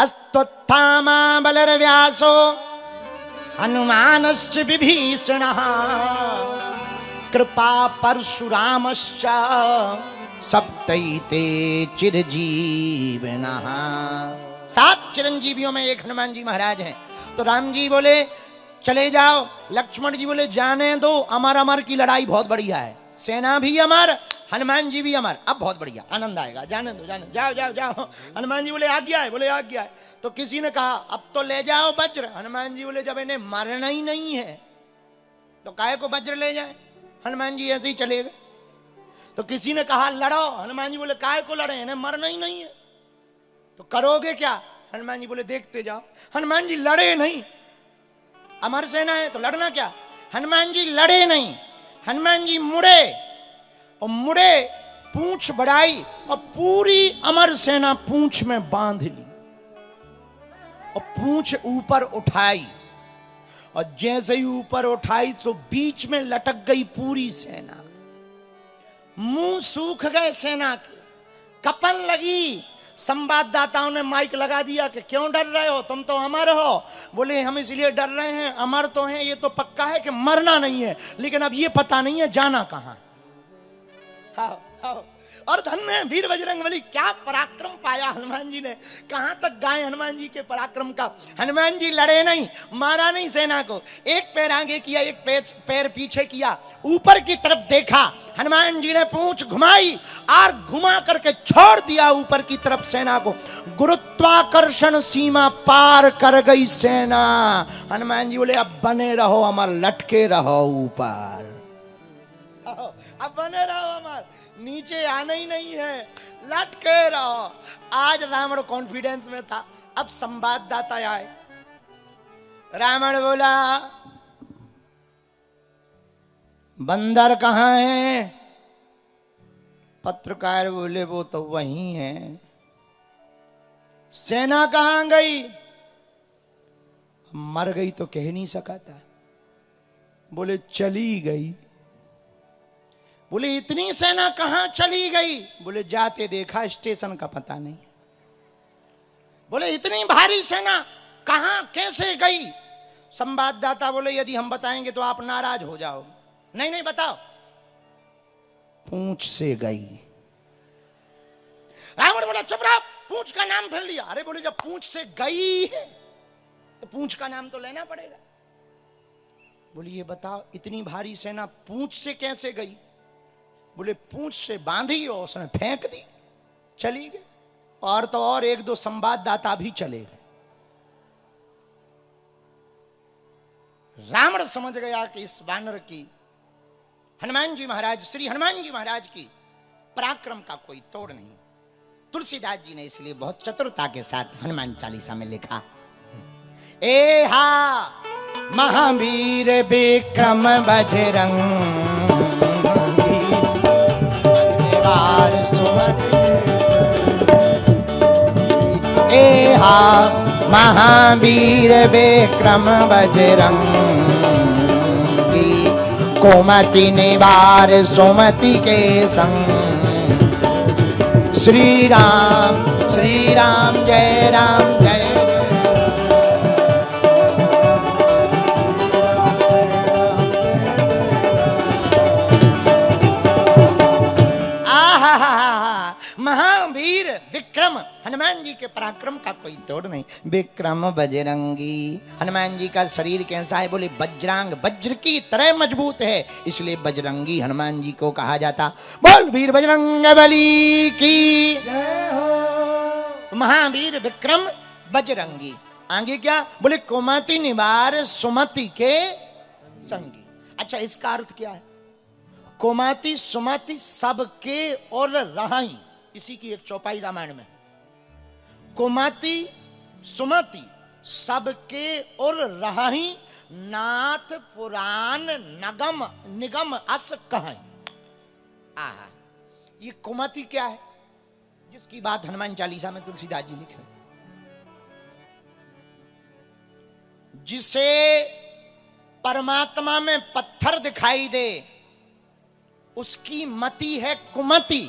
अस्तुत्थामा बलर्व्यासो हनुमानश्च विभीषणः कृपा परशुरामश्च सप्तैते चिरजीविनः। 7 चिरंजीवियों में एक हनुमान जी महाराज हैं। तो राम जी बोले चले जाओ, लक्ष्मण जी बोले जाने दो, अमर अमर की लड़ाई बहुत बढ़िया है, सेना भी अमर, हनुमान जी भी अमर, अब बहुत बढ़िया आनंद आएगा, जाने दो, जाने जाओ जाओ जाओ। हनुमान जी बोले आज्ञा है, बोले आज्ञा है। तो किसी ने कहा अब तो ले जाओ वज्र। हनुमान जी बोले जब इन्हें मरना ही नहीं है तो काहे को वज्र ले जाए। हनुमान जी ऐसे ही चले गए। तो किसी ने कहा लड़ो। हनुमान जी बोले काहे को लड़े, इन्हें मरना ही नहीं है। तो करोगे क्या। हनुमान जी बोले देखते जाओ। हनुमान जी लड़े नहीं, अमर सेना है तो लड़ना क्या। हनुमान जी लड़े नहीं, हनुमान जी मुड़े, और मुड़े पूंछ बढ़ाई और पूरी अमर सेना पूंछ में बांध ली और पूंछ ऊपर उठाई, और जैसे ही ऊपर उठाई तो बीच में लटक गई पूरी सेना। मुंह सूख गए सेना के, कपन लगी। संवाददाताओं ने माइक लगा दिया कि क्यों डर रहे हो, तुम तो अमर हो। बोले हम इसलिए डर रहे हैं, अमर तो हैं, ये तो पक्का है कि मरना नहीं है, लेकिन अब ये पता नहीं है जाना कहां। हाँ, हाँ। और धन्य है वीर बजरंगबली, क्या पराक्रम पाया हनुमान जी ने। कहां तक गाए हनुमान जी के पराक्रम का। हनुमान जी लड़े नहीं, मारा नहीं सेना को, एक पैर आगे किया, एक पैर पीछे किया, ऊपर की तरफ देखा। हनुमान जी ने पूंछ घुमाई और घुमा करके छोड़ दिया ऊपर की तरफ सेना को। गुरुत्वाकर्षण सीमा पार कर गई सेना। हनुमान जी बोले अब बने रहो अमर, लटके रहो ऊपर, अब बने रहो अमर, नीचे आना ही नहीं है, लटके रहो। आज रावण कॉन्फिडेंस में था। अब संवाददाता आए। रावण बोला बंदर कहां है। पत्रकार बोले वो तो वहीं है। सेना कहां गई। मर गई तो कह नहीं सका था। बोले चली गई। बोले इतनी सेना कहां चली गई। बोले जाते देखा स्टेशन का पता नहीं। बोले इतनी भारी सेना कहां कैसे गई। संवाददाता बोले यदि हम बताएंगे तो आप नाराज हो जाओगे। नहीं नहीं बताओ। पूंछ से गई। रावण बोला चुप रहो, पूंछ का नाम फेल दिया। अरे बोले जब पूंछ से गई है तो पूंछ का नाम तो लेना पड़ेगा। बोले ये बताओ इतनी भारी सेना पूंछ से कैसे गई। बोले पूंछ से बांधी और उसने फेंक दी, चली गई। और तो और 1-2 संवाददाता भी चले गए। रावण समझ गया कि इस वानर की, हनुमान जी महाराज, श्री हनुमान जी महाराज की पराक्रम का कोई तोड़ नहीं। तुलसीदास जी ने इसलिए बहुत चतुरता के साथ हनुमान चालीसा में लिखा, ए हा महावीर विक्रम बजरंग ए हा महावीर विक्रम बजरंगी कोमति निवार सुमति के संग। श्री राम जय राम जय महावीर विक्रम, हनुमान जी के पराक्रम का कोई तोड़ नहीं। विक्रम बजरंगी, हनुमान जी का शरीर कैसा है। बोले वज्रांग, वज्र की तरह मजबूत है, इसलिए बजरंगी हनुमान जी को कहा जाता। बोल वीर बजरंगबली की जय हो। महावीर विक्रम बजरंगी। आगे क्या बोले कोमति निवार सुमति के संगी। अच्छा इसका अर्थ क्या है। कोमति सुमति सबके और रहाई, इसी की एक चौपाई रामायण में। कोमति सुमति सबके और रहाई, नाथ पुराण नगम निगम अस कहाई। आहा, ये कोमति क्या है जिसकी बात हनुमान चालीसा में तुलसीदास जी लिखे। जिसे परमात्मा में पत्थर दिखाई दे उसकी मति है कुमति,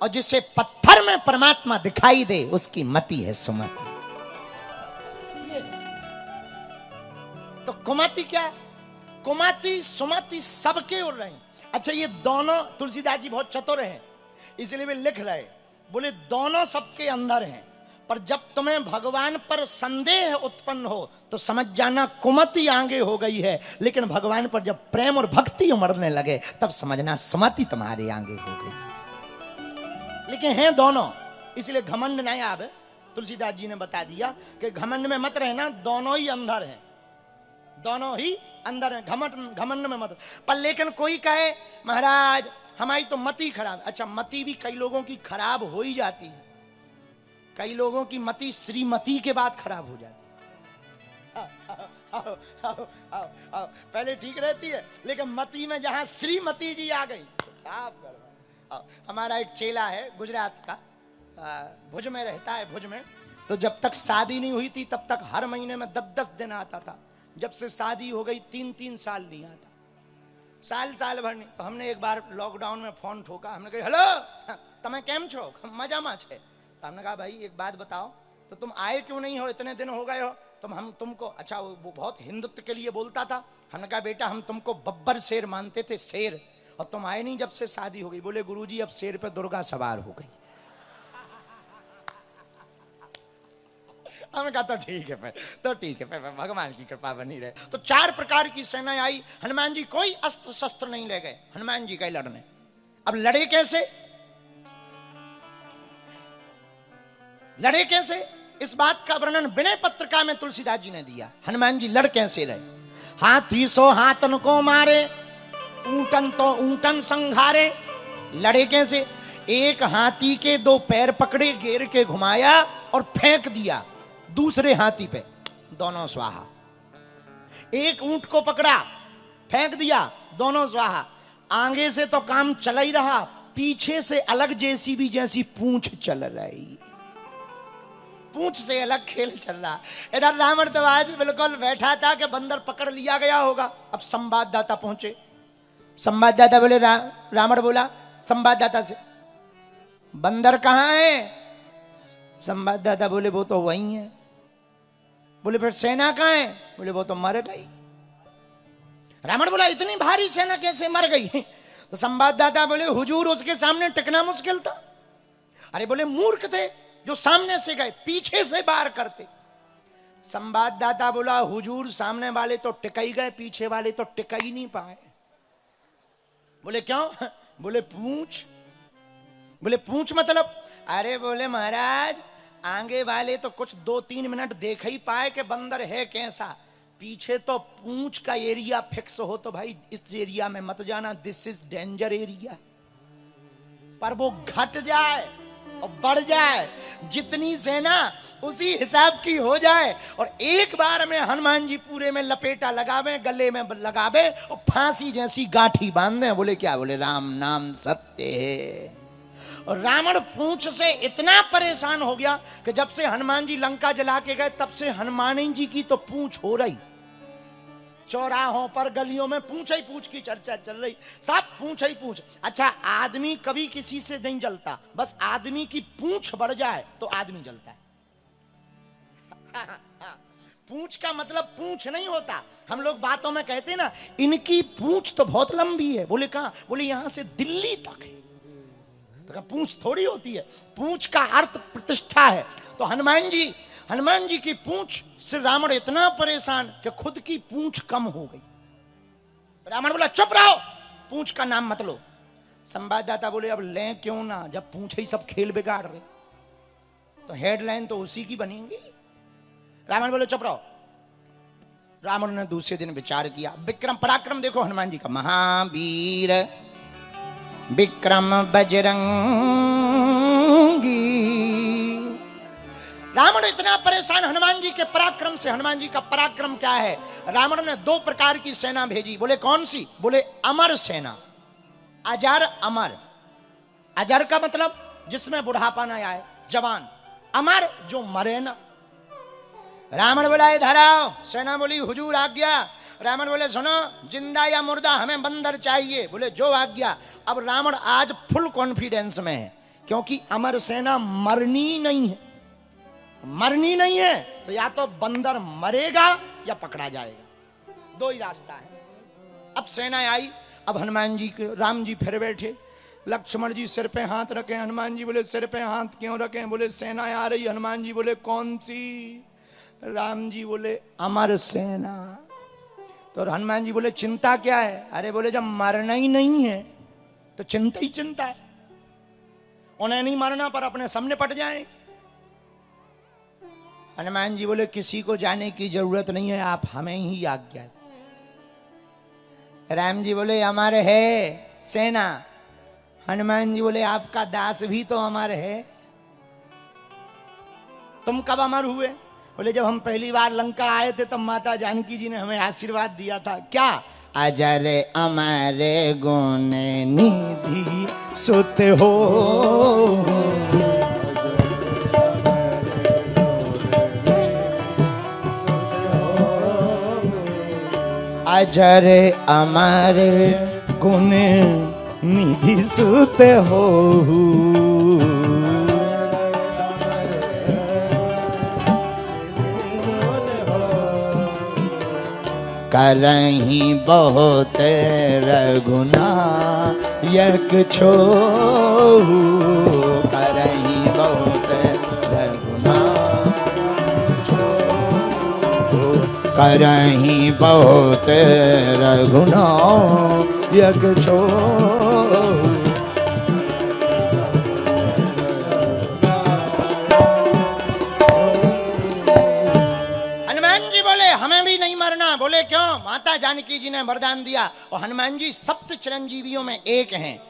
और जिसे पत्थर में परमात्मा दिखाई दे उसकी मति है सुमति। ये। तो कुमति क्या है? कुमति सुमति सबके उड़ रहे हैं। अच्छा, ये दोनों तुलसीदास जी बहुत चतुर हैं, इसलिए वे लिख रहे, बोले दोनों सबके अंदर हैं, पर जब तुम्हें भगवान पर संदेह उत्पन्न हो तो समझ जाना कुमति आगे हो गई है, लेकिन भगवान पर जब प्रेम और भक्ति उमड़ने लगे तब समझना सुमति तुम्हारे आगे हो गई। लेकिन हैं दोनों, इसलिए घमंड नहीं आवे। तुलसीदास जी ने बता दिया कि घमंड में मत रहना, दोनों ही अंदर हैं, दोनों ही अंदर हैं, घमंड में मत। पर लेकिन कोई कहे महाराज हमारी तो मति खराब। अच्छा, मति भी कई लोगों की खराब हो ही जाती है, कई लोगों की मति श्रीमती के बाद खराब हो जाती है। आओ, आओ, आओ, आओ, पहले ठीक रहती है, लेकिन मति में जहां श्रीमती जी आ गई, हमारा एक चेला है गुजरात का, भुज में रहता है, भुज में। तो जब तक शादी नहीं हुई थी तब तक हर महीने में 10-10 दिन आता था। जब से शादी हो गई 3-3 साल नहीं आता, साल भर नहीं। तो हमने एक बार लॉकडाउन में फोन ठोका, हमने कहा हेलो तमें केम छो, मजा में छे। तो हमने कहा भाई एक बात बताओ, तो तुम आए क्यों नहीं हो, इतने दिन हो गए हो, तुम हम तुमको। अच्छा, वो बहुत हिंदुत्व के लिए बोलता था। हमने कहा बेटा हम तुमको बब्बर शेर मानते थे, शेर, और तुम आए नहीं जब से शादी हो गई। बोले गुरुजी अब शेर पे दुर्गा सवार हो गई। हमने कहा तो ठीक है, तो ठीक है, भगवान की कृपा बनी रहे। तो 4 प्रकार की सेनाएं आई, हनुमान जी कोई अस्त्र शस्त्र नहीं ले गए, हनुमान जी गए लड़ने। अब लड़े कैसे, लड़े कैसे, इस बात का वर्णन विनय पत्रिका में तुलसीदास जी ने दिया। हनुमान जी लड़ कैसे रहे? हाथी सो हाथन को मारे, ऊंटन तो ऊंटन संघारे। लड़े कैसे? एक हाथी के 2 पैर पकड़े, घेर के घुमाया और फेंक दिया दूसरे हाथी पे, दोनों स्वाहा। एक ऊंट को पकड़ा, फेंक दिया, दोनों स्वाहा। आगे से तो काम चला ही रहा, पीछे से अलग जेसीबी जैसी पूंछ चल रही, पूंछ से अलग खेल चल रहा। इधर रावण तो आज बिल्कुल बैठा था कि बंदर पकड़ लिया गया होगा। अब संवाददाता पहुंचे, संवाददाता बोले, रावण बोला संवाददाता से, बंदर कहां है? संवाददाता बोले वो तो वही है। बोले फिर सेना कहां है? बोले वो तो मर गई। रावण बोला इतनी भारी सेना कैसे मर गई? तो संवाददाता बोले हुजूर उसके सामने टिकना मुश्किल था। अरे बोले मूर्ख थे जो सामने से गए, पीछे से वार करते। संवाददाता बोला हुजूर सामने वाले तो टिक ही गए, पीछे वाले तो टिक ही नहीं पाए। बोले क्यों? बोले पूंछ। बोले पूंछ मतलब? अरे बोले महाराज आगे वाले तो कुछ 2-3 मिनट देख ही पाए कि बंदर है कैसा, पीछे तो पूंछ का एरिया फिक्स हो तो भाई इस एरिया में मत जाना, दिस इज डेंजर एरिया। पर वो घट जाए और बढ़ जाए, जितनी सेना उसी हिसाब की हो जाए, और एक बार में हनुमान जी पूरे में लपेटा लगावे, गले में लगावे और फांसी जैसी गांठी बांध दें। बोले क्या? बोले राम नाम सत्य है। और रावण पूंछ से इतना परेशान हो गया कि जब से हनुमान जी लंका जला के गए तब से हनुमान जी की तो पूंछ हो रही, चौराहों पर गलियों में पूंछ ही पूंछ की चर्चा चल रही, सब पूंछ ही पूंछ। अच्छा, आदमी कभी किसी से नहीं जलता, बस आदमी की पूंछ बढ़ जाए तो आदमी जलता है। पूंछ का मतलब पूंछ नहीं होता, हम लोग बातों में कहते ना इनकी पूंछ तो बहुत लंबी है। बोले कहां? बोले यहां से दिल्ली तक है। तो पूंछ थोड़ी होती है, पूंछ का अर्थ प्रतिष्ठा है। तो हनुमान जी की पूंछ से रावण इतना परेशान कि खुद की पूंछ कम हो गई। रावण बोला चुप रहो, पूंछ का नाम मत लो। संवाददाता बोले अब लें क्यों ना, जब पूंछ ही सब खेल बिगाड़ रहे, तो हेडलाइन तो उसी की बनेगी। रावण बोले चुप रहो। रावण ने दूसरे दिन विचार किया, विक्रम पराक्रम देखो हनुमान जी का, महावीर विक्रम बजरंगी। रावण इतना परेशान हनुमान जी के पराक्रम से। हनुमान जी का पराक्रम क्या है? रावण ने 2 प्रकार की सेना भेजी। बोले कौन सी? बोले अमर सेना, अजर अमर। अजर का मतलब जिसमें बुढ़ापा न आए, जवान। अमर जो मरे ना। रावण बोला इधर आओ। सेना बोली हुजूर आज्ञा। रावण बोले सुनो, जिंदा या मुर्दा हमें बंदर चाहिए। बोले जो आज्ञा। अब रावण आज फुल कॉन्फिडेंस में है, क्योंकि अमर सेना मरनी नहीं है। मरनी नहीं है तो या तो बंदर मरेगा या पकड़ा जाएगा, दो ही रास्ता है। अब सेना आई, अब हनुमान जी के राम जी फिर बैठे, लक्ष्मण जी सिर पे हाथ रखे, हनुमान जी बोले सिर पे हाथ क्यों रखे? बोले सेना आ रही। हनुमान जी बोले कौन सी? राम जी बोले अमर सेना। तो हनुमान जी बोले चिंता क्या है? अरे बोले जब मरना ही नहीं है तो चिंता ही चिंता है, उन्हें नहीं मरना पर अपने सामने पट जाए। हनुमान जी बोले किसी को जाने की जरूरत नहीं है, आप हमें ही आज्ञा दें। राम जी बोले अमर है सेना। हनुमान जी बोले आपका दास भी तो अमर है। तुम कब अमर हुए? बोले जब हम पहली बार लंका आए थे तब माता जानकी जी ने हमें आशीर्वाद दिया था। क्या? अजर अमर गुण निधि सुत हो, अजर अमर गुण निधि सुत हो, करही बहुत रघुनायक छोहु, करही बहुत रघुनायक छोहु, करही बहुत रघुनायक छोहु। हमें भी नहीं मरना। बोले क्यों? माता जानकी जी ने वरदान दिया और हनुमान जी सप्त चिरंजीवियों में एक हैं।